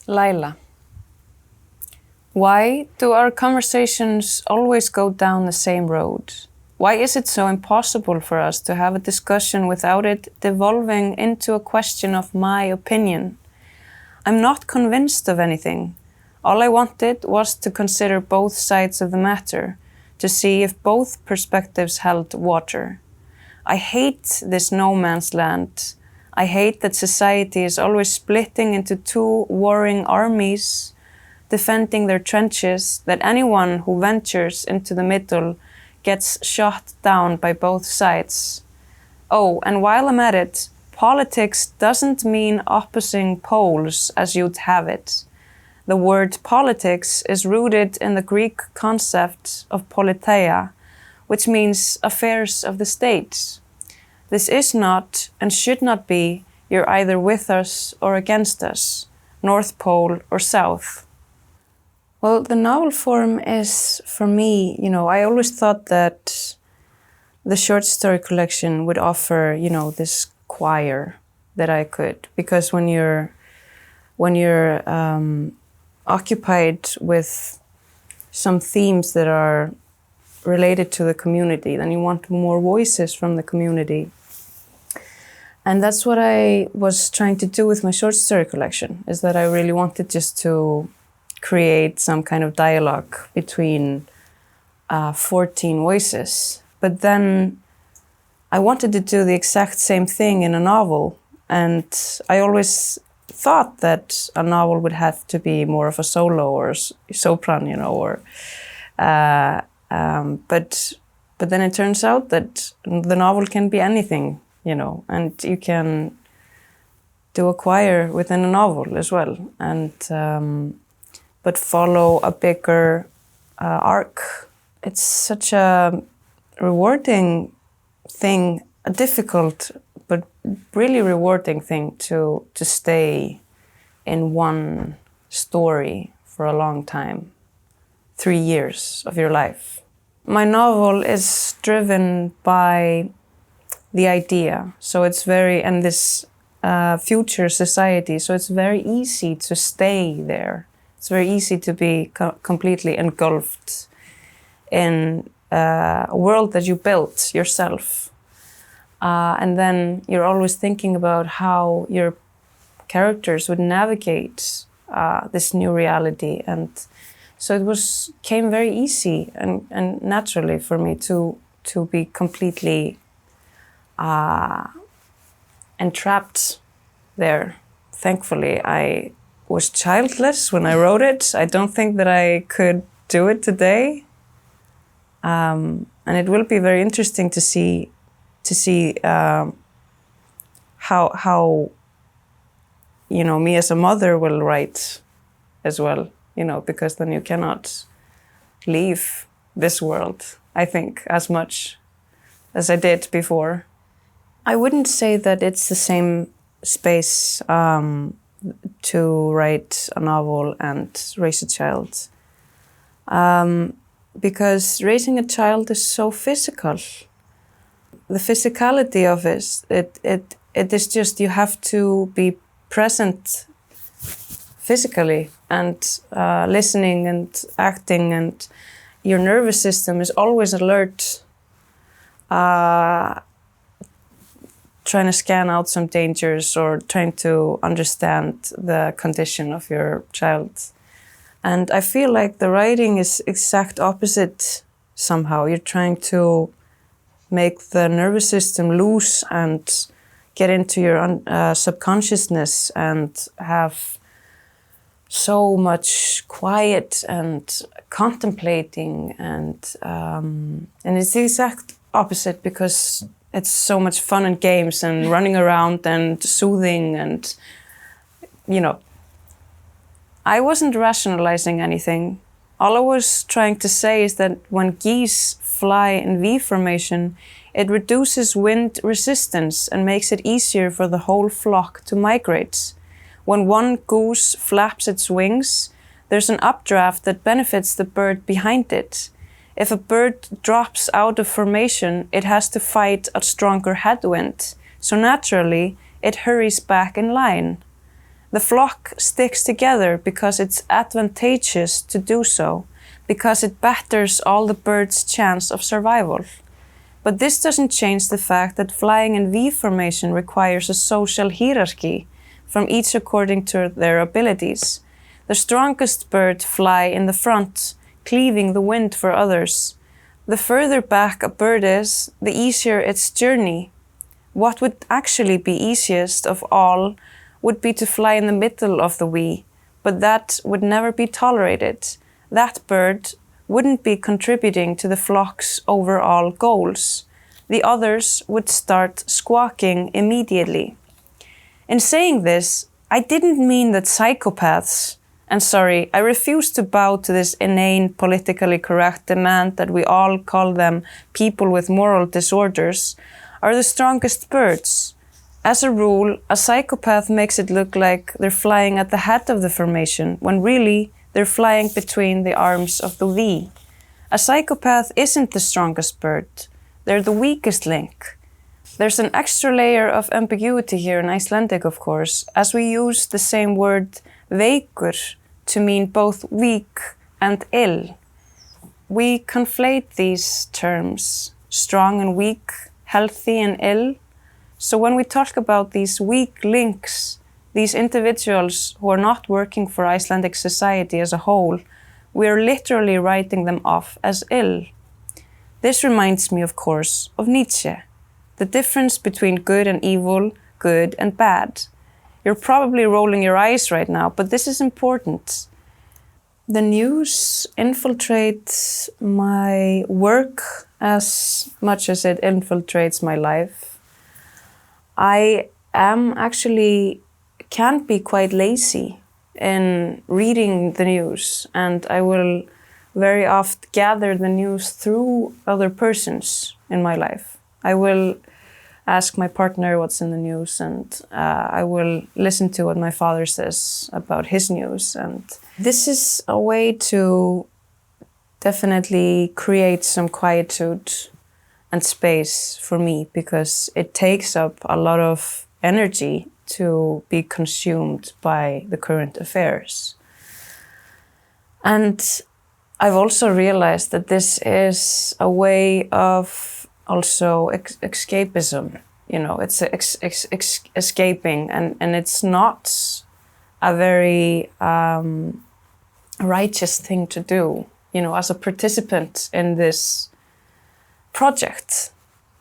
Laila. Why do our conversations always go down the same road? Why is it so impossible for us to have a discussion without it devolving into a question of my opinion? I'm not convinced of anything. All I wanted was to consider both sides of the matter, to see if both perspectives held water. I hate this no man's land. I hate that society is always splitting into two warring armies, defending their trenches, that anyone who ventures into the middle gets shot down by both sides. Oh, and while I'm at it, politics doesn't mean opposing poles as you'd have it. The word politics is rooted in the Greek concept of politeia, which means affairs of the state. This is not and should not be you're either with us or against us, North Pole or South. Well, the novel form is, for me, I always thought that the short story collection would offer, this choir that I could, because when you're occupied with some themes that are related to the community, then you want more voices from the community. And that's what I was trying to do with my short story collection, is that I really wanted just to create some kind of dialogue between 14 voices. But then I wanted to do the exact same thing in a novel. And I always thought that a novel would have to be more of a solo or sopran, but then it turns out that the novel can be anything, and you can do a choir within a novel as well, and but follow a bigger arc. It's such a rewarding thing, a difficult but really rewarding thing to stay in one story for a long time, 3 years of your life. My novel is driven by the idea, so it's and this future society, so it's very easy to stay there. It's very easy to be completely engulfed in a world that you built yourself. And then you're always thinking about how your characters would navigate this new reality. And so it came very easy and naturally for me to be completely entrapped there. Thankfully, I was childless when I wrote it. I don't think that I could do it today. And it will be very interesting to see how me as a mother will write as well, because then you cannot leave this world, I think, as much as I did before. I wouldn't say that it's the same space to write a novel and raise a child, because raising a child is so physical. The physicality of it is just you have to be present physically and listening and acting, and your nervous system is always alert, trying to scan out some dangers or trying to understand the condition of your child. And I feel like the writing is exact opposite somehow. You're trying to make the nervous system loose and get into your subconsciousness and have so much quiet and contemplating, and it's the exact opposite, because it's so much fun and games and running around and soothing, and I wasn't rationalizing anything. All I was trying to say is that when geese fly in V formation, it reduces wind resistance and makes it easier for the whole flock to migrate. When one goose flaps its wings, there's an updraft that benefits the bird behind it. If a bird drops out of formation, it has to fight a stronger headwind, so naturally it hurries back in line. The flock sticks together because it's advantageous to do so, because it betters all the birds' chance of survival. But this doesn't change the fact that flying in V formation requires a social hierarchy, from each according to their abilities. The strongest bird fly in the front, cleaving the wind for others. The further back a bird is, the easier its journey. What would actually be easiest of all would be to fly in the middle of the V, but that would never be tolerated. That bird wouldn't be contributing to the flock's overall goals. The others would start squawking immediately. In saying this, I didn't mean that psychopaths, and sorry, I refuse to bow to this inane, politically correct demand that we all call them people with moral disorders, are the strongest birds. As a rule, a psychopath makes it look like they're flying at the head of the formation, when really they're flying between the arms of the V. A psychopath isn't the strongest bird. They're the weakest link. There's an extra layer of ambiguity here in Icelandic, of course, as we use the same word veikur to mean both weak and ill. We conflate these terms, strong and weak, healthy and ill. So when we talk about these weak links, these individuals who are not working for Icelandic society as a whole, we are literally writing them off as ill. This reminds me, of course, of Nietzsche. The difference between good and evil, good and bad. You're probably rolling your eyes right now, but this is important. The news infiltrates my work as much as it infiltrates my life. I can be quite lazy in reading the news, and I will very often gather the news through other persons in my life. I will ask my partner what's in the news, and I will listen to what my father says about his news. And this is a way to definitely create some quietude and space for me, because it takes up a lot of energy to be consumed by the current affairs. And I've also realized that this is a way of also escapism, you know, it's escaping, and it's not a very righteous thing to do, you know, as a participant in this project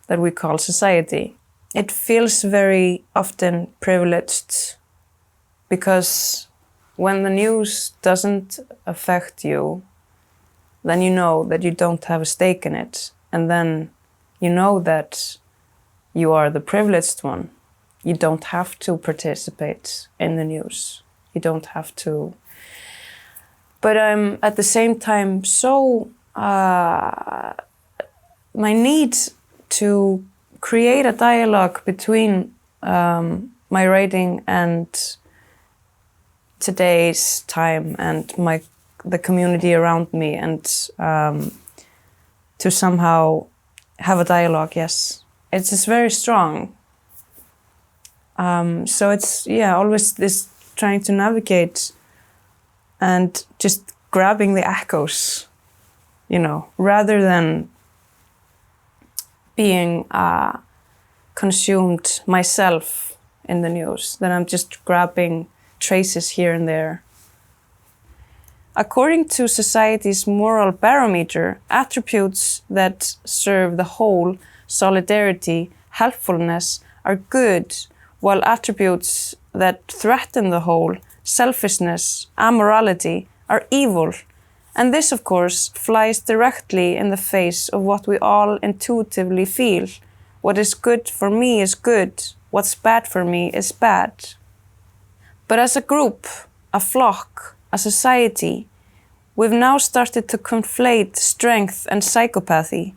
that we call society. It feels very often privileged, because when the news doesn't affect you, then you know that you don't have a stake in it, and then you know that you are the privileged one. You don't have to participate in the news. You don't have to. But I'm at the same time so, my need to create a dialogue between my writing and today's time and the community around me, and to somehow have a dialogue, yes. It's just very strong. So it's, always this trying to navigate and just grabbing the echoes, you know, rather than being consumed myself in the news. Then I'm just grabbing traces here and there. According to society's moral barometer, attributes that serve the whole, solidarity, helpfulness, are good, while attributes that threaten the whole, selfishness, amorality, are evil. And this, of course, flies directly in the face of what we all intuitively feel. What is good for me is good, what's bad for me is bad. But as a group, a flock, a society, we've now started to conflate strength and psychopathy.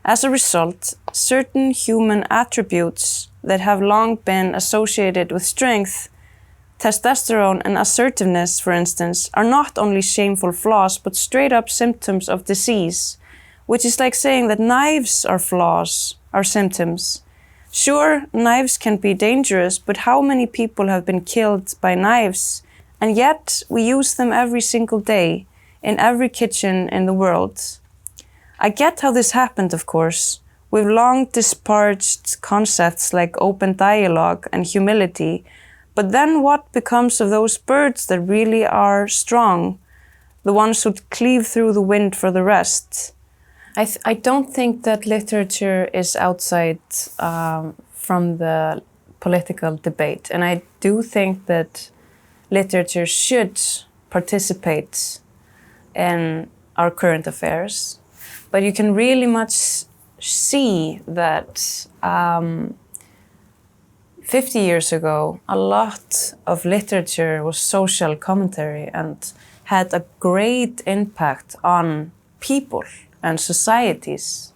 As a result, certain human attributes that have long been associated with strength, testosterone and assertiveness, for instance, are not only shameful flaws, but straight up symptoms of disease, which is like saying that knives are flaws, are symptoms. Sure, knives can be dangerous, but how many people have been killed by knives? And yet we use them every single day in every kitchen in the world. I get how this happened, of course. We've long disparaged concepts like open dialogue and humility, but then what becomes of those birds that really are strong, the ones who cleave through the wind for the rest? I don't think that literature is outside from the political debate, and I do think that literature should participate in our current affairs, but you can really much see that 50 years ago, a lot of literature was social commentary and had a great impact on people and societies,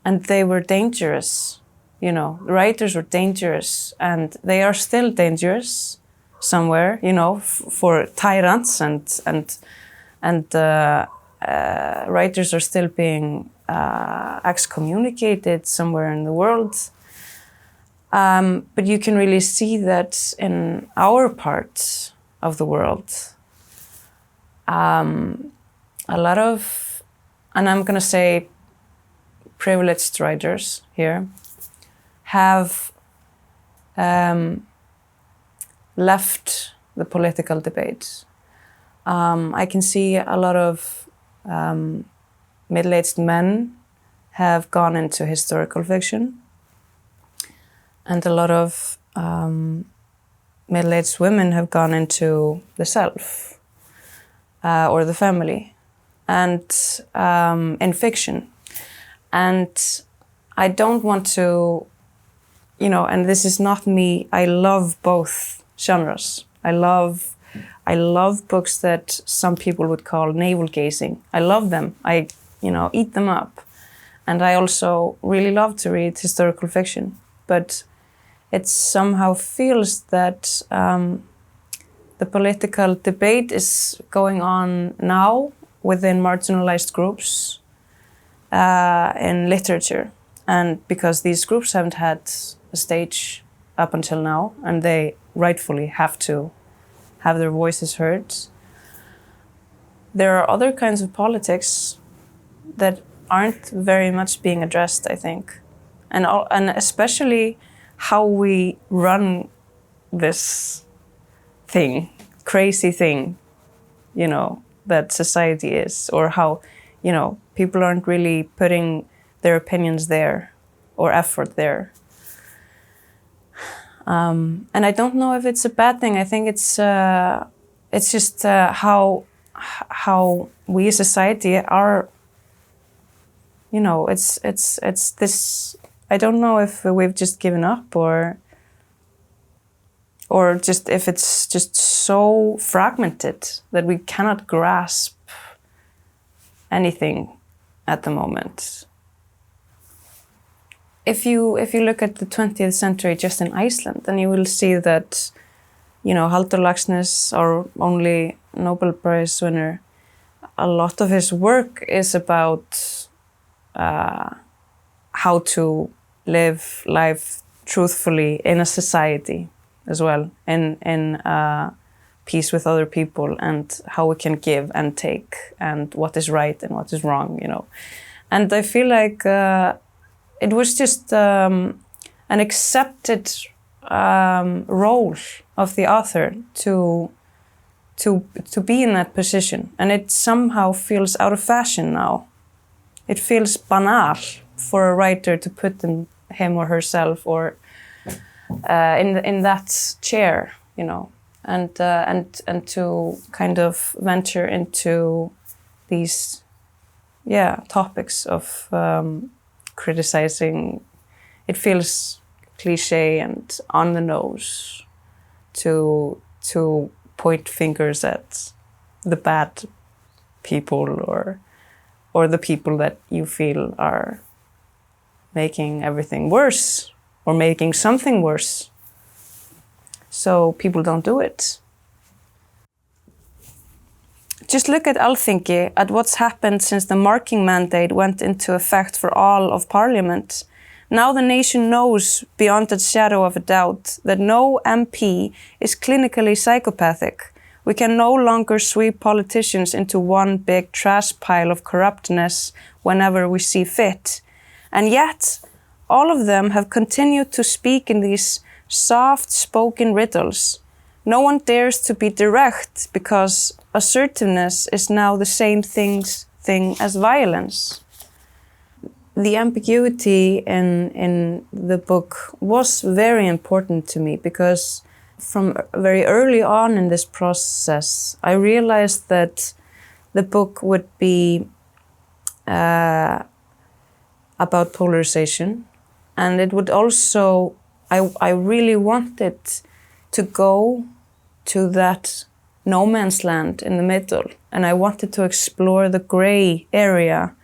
and they were dangerous. You know, writers were dangerous, and they are still dangerous somewhere. You know, for tyrants and writers are still being excommunicated somewhere in the world. But you can really see that in our part of the world, a lot of, and I'm going to say privileged writers here, have left the political debate. I can see a lot of middle-aged men have gone into historical fiction, and a lot of middle-aged women have gone into the self or the family, and in fiction. And I don't want to, you know, and this is not me, I love both genres. I love books that some people would call navel-gazing. I love them. I, you know, eat them up. And I also really love to read historical fiction. But it somehow feels that the political debate is going on now within marginalized groups in literature. And because these groups haven't had a stage up until now, and they rightfully have to have their voices heard. There are other kinds of politics that aren't very much being addressed, I think. And especially how we run this thing, crazy thing, you know, that society is, or how, you know, people aren't really putting their opinions there or effort there. And I don't know if it's a bad thing. I think it's just how we as society are, you know, it's this, I don't know if we've just given up or just if it's just so fragmented that we cannot grasp anything at the moment. If you look at the 20th century just in Iceland, then you will see that, you know, Halldór Laxness, our only Nobel Prize winner, a lot of his work is about how to live life truthfully in a society as well, in peace with other people, and how we can give and take, and what is right and what is wrong, you know. And I feel like it was just an accepted role of the author to be in that position, and it somehow feels out of fashion now. It feels banal for a writer to put him or herself or in that chair, you know, and to kind of venture into these topics of criticizing. It feels cliche and on the nose to point fingers at the bad people or the people that you feel are making everything worse or making something worse. So people don't do it. Just look at Alþingi, at what's happened since the marking mandate went into effect for all of Parliament. Now the nation knows beyond a shadow of a doubt that no MP is clinically psychopathic. We can no longer sweep politicians into one big trash pile of corruptness whenever we see fit. And yet, all of them have continued to speak in these soft-spoken riddles. No one dares to be direct because assertiveness is now the same thing as violence. The ambiguity in the book was very important to me because from very early on in this process, I realized that the book would be about polarization, and it would also, I really wanted to go to that no man's land in the middle, and I wanted to explore the gray area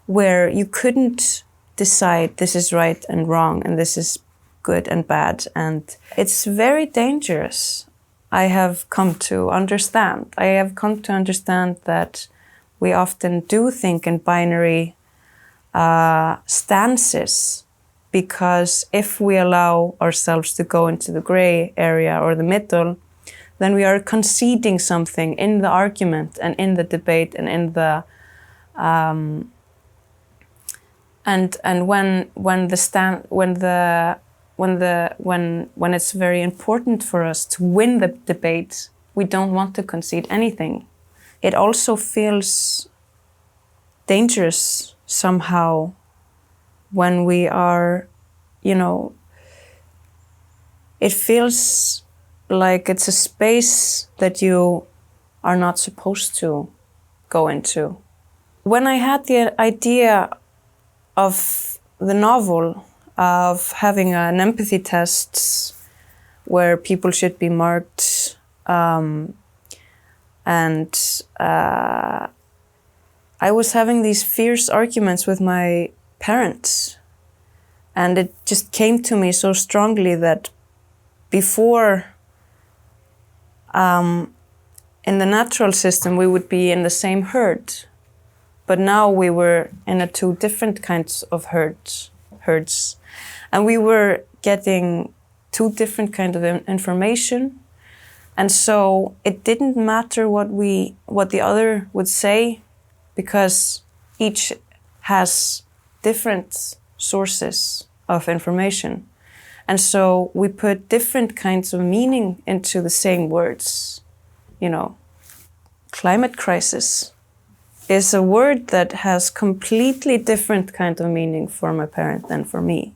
where you couldn't decide this is right and wrong and this is good and bad, and it's very dangerous. I have come to understand that we often do think in binary stances, because if we allow ourselves to go into the gray area or the middle, then we are conceding something in the argument and in the debate and in the and when it's very important for us to win the debate, we don't want to concede anything. It also feels dangerous somehow when we are, it feels like it's a space that you are not supposed to go into. When I had the idea of the novel, of having an empathy test where people should be marked, and I was having these fierce arguments with my parents, and it just came to me so strongly that before, in the natural system, we would be in the same herd, but now we were in two different kinds of herds, and we were getting two different kinds of information, and so it didn't matter what the other would say, because each has different sources of information. And so we put different kinds of meaning into the same words. Climate crisis is a word that has completely different kind of meaning for my parent than for me.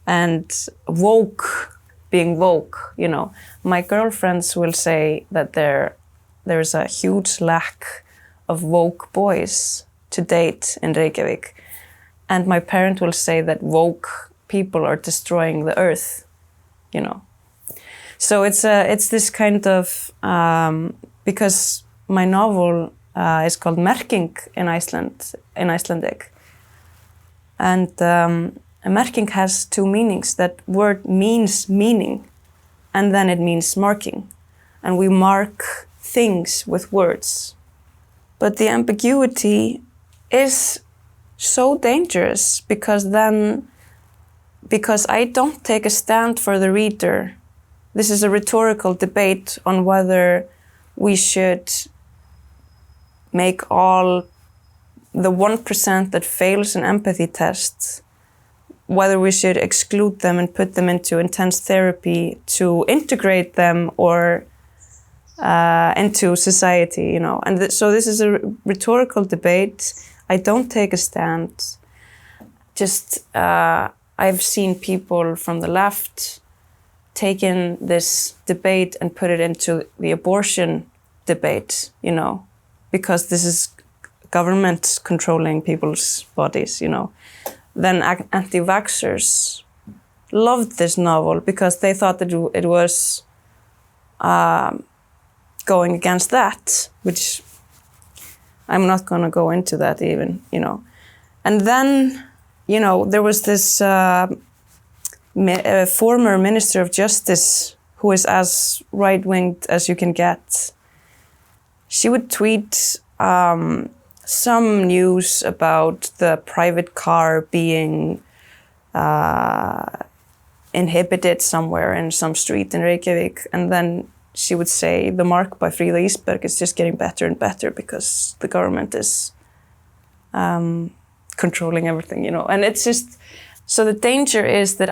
And woke, being woke, my girlfriends will say that there's a huge lack of woke boys to date in Reykjavik. And my parent will say that woke people are destroying the earth, So it's this kind of, because my novel is called Merking in Icelandic. And merking has two meanings. That word means meaning, and then it means marking. And we mark things with words. But the ambiguity is so dangerous because I don't take a stand for the reader. This is a rhetorical debate on whether we should make all the 1% that fails an empathy test, whether we should exclude them and put them into intense therapy to integrate them or into society, And so this is a rhetorical debate. I don't take a stand. Just I've seen people from the left taking this debate and put it into the abortion debate, because this is government controlling people's bodies, Then anti-vaxxers loved this novel because they thought that it was going against that, which I'm not going to go into that even, And then, there was this former Minister of Justice who is as right-winged as you can get. She would tweet some news about the private car being inhibited somewhere in some street in Reykjavik, and then she would say the mark by Frída Ísberg is just getting better and better because the government is controlling everything, you know. And it's just, so the danger is that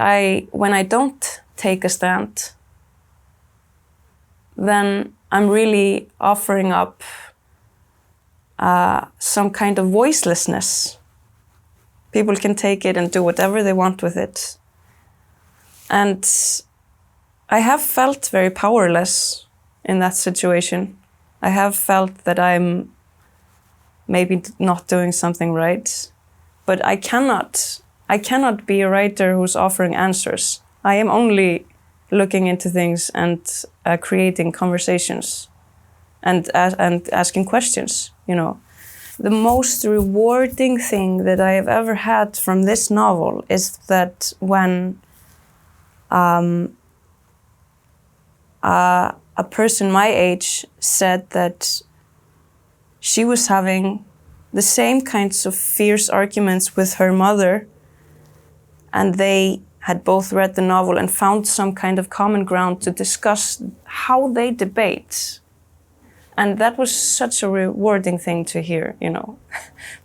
when I don't take a stand, then I'm really offering up some kind of voicelessness. People can take it and do whatever they want with it. And I have felt very powerless in that situation. I have felt that I'm maybe not doing something right, but I cannot be a writer who's offering answers. I am only looking into things and creating conversations and asking questions, you know. The most rewarding thing that I have ever had from this novel is that when a person my age said that she was having the same kinds of fierce arguments with her mother, and they had both read the novel and found some kind of common ground to discuss how they debate. And that was such a rewarding thing to hear, you know,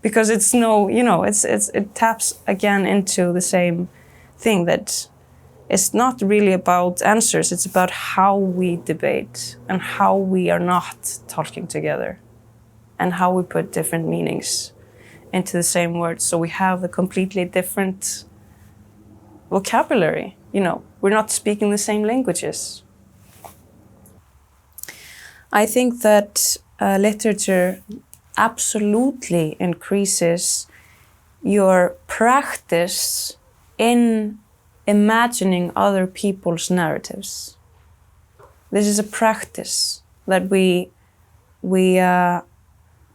because it's it taps again into the same thing, that it's not really about answers, it's about how we debate and how we are not talking together and how we put different meanings into the same words. So we have a completely different vocabulary, you know, we're not speaking the same languages. I think that literature absolutely increases your practice in imagining other people's narratives. This is a practice that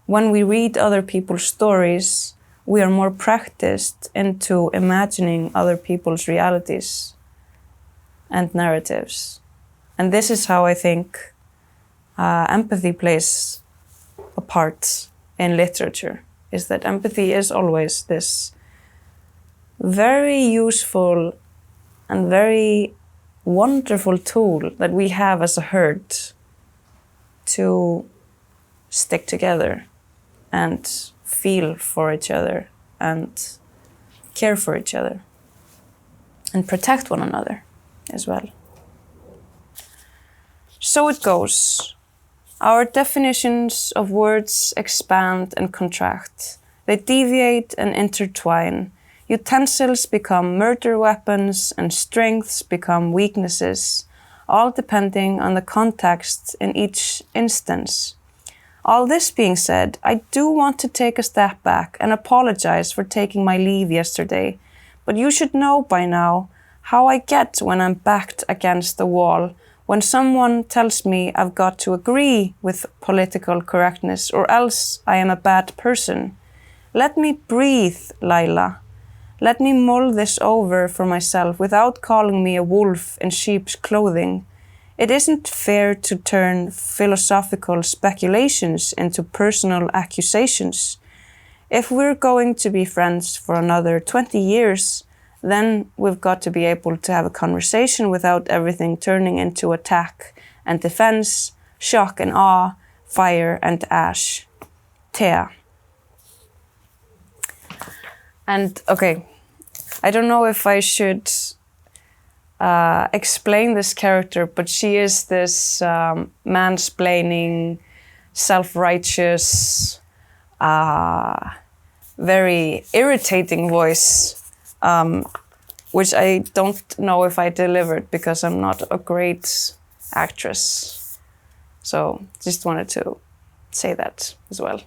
when we read other people's stories, we are more practiced into imagining other people's realities and narratives. And this is how I think empathy plays a part in literature, is that empathy is always this very useful and very wonderful tool that we have as a herd to stick together and feel for each other and care for each other and protect one another as well. So it goes. Our definitions of words expand and contract. They deviate and intertwine. Utensils become murder weapons and strengths become weaknesses, all depending on the context in each instance. All this being said, I do want to take a step back and apologize for taking my leave yesterday, but you should know by now how I get when I'm backed against the wall, when someone tells me I've got to agree with political correctness or else I am a bad person. Let me breathe, Laila. Let me mull this over for myself without calling me a wolf in sheep's clothing. It isn't fair to turn philosophical speculations into personal accusations. If we're going to be friends for another 20 years, then we've got to be able to have a conversation without everything turning into attack and defense, shock and awe, fire and ash. Thea. And okay, I don't know if I should explain this character, but she is this mansplaining, self-righteous, very irritating voice, which I don't know if I delivered because I'm not a great actress. So just wanted to say that as well.